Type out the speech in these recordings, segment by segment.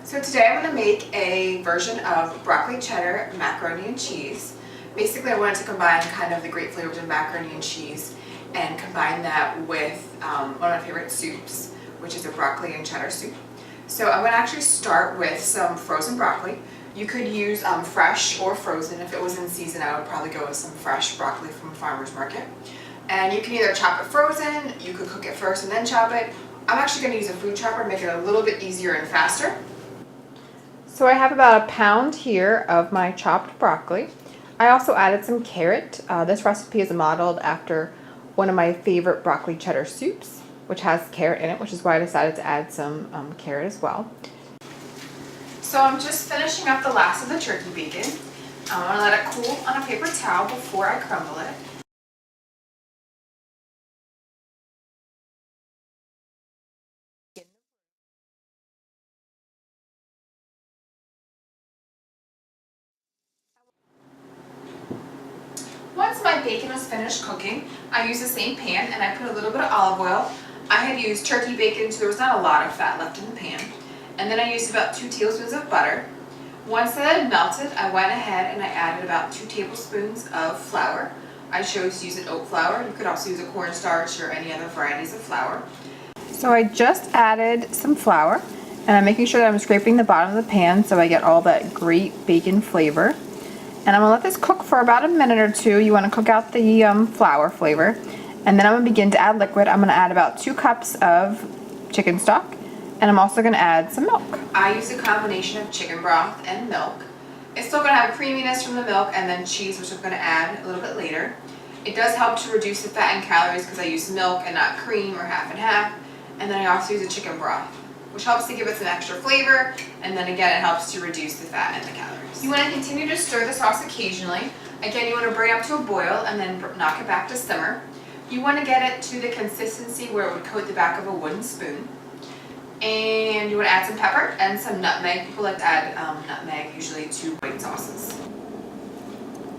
So today I'm going to make a version of broccoli cheddar macaroni and cheese. Basically I wanted to combine kind of the great flavors of macaroni and cheese and combine that with one of my favorite soups, which is a broccoli and cheddar soup. So I'm going to actually start with some frozen broccoli. You could use fresh or frozen. If it was in season, I would probably go with some fresh broccoli from a farmer's market. And you can either chop it frozen, you could cook it first and then chop it. I'm actually going to use a food chopper to make it a little bit easier and faster. So I have about a pound here of my chopped broccoli. I also added some carrot. This recipe is modeled after one of my favorite broccoli cheddar soups, which has carrot in it, which is why I decided to add some carrot as well. So I'm just finishing up the last of the turkey bacon. I'm going to let it cool on a paper towel before I crumble it. Once my bacon was finished cooking, I used the same pan and I put a little bit of olive oil. I had used turkey bacon, so there was not a lot of fat left in the pan. And then I used about 2 tablespoons of butter. Once that had melted, I went ahead and I added about 2 tablespoons of flour. I chose to use an oat flour. You could also use a cornstarch or any other varieties of flour. So I just added some flour, and I'm making sure that I'm scraping the bottom of the pan so I get all that great bacon flavor. And I'm going to let this cook for about a minute or two. You want to cook out the flour flavor. And then I'm going to begin to add liquid. I'm going to add about 2 cups of chicken stock. And I'm also going to add some milk. I use a combination of chicken broth and milk. It's still going to have creaminess from the milk and then cheese, which I'm going to add a little bit later. It does help to reduce the fat and calories because I use milk and not cream or half and half. And then I also use a chicken broth, which helps to give it some extra flavor, and then again it helps to reduce the fat and the calories. You want to continue to stir the sauce occasionally. Again, you want to bring it up to a boil and then knock it back to simmer. You want to get it to the consistency where it would coat the back of a wooden spoon. And you want to add some pepper and some nutmeg. People like to add nutmeg usually to white sauces.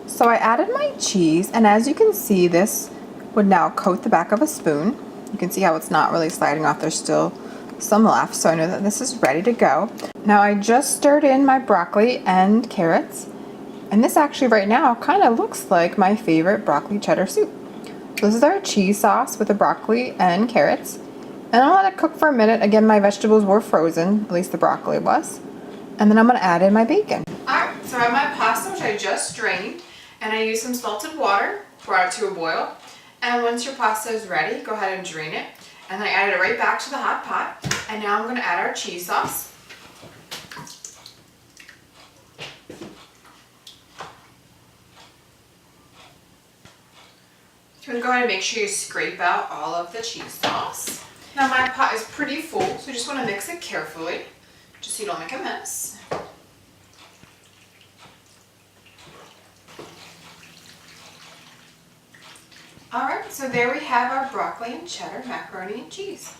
So I added my cheese, and as you can see, this would now coat the back of a spoon. You can see how it's not really sliding off. There's still some left, so I know that this is ready to go. Now I just stirred in my broccoli and carrots, and this actually right now kind of looks like my favorite broccoli cheddar soup. So this is our cheese sauce with the broccoli and carrots, and I'll let it cook for a minute. Again, my vegetables were frozen, at least the broccoli was, and then I'm going to add in my bacon. Alright, so I have my pasta, which I just drained, and I used some salted water, brought it to a boil, and once your pasta is ready, go ahead and drain it. And then I added it right back to the hot pot. And now I'm going to add our cheese sauce. You're going to go ahead and make sure you scrape out all of the cheese sauce. Now my pot is pretty full, so you just want to mix it carefully, just so you don't make a mess. Alright, so there we have our broccoli and cheddar macaroni and cheese.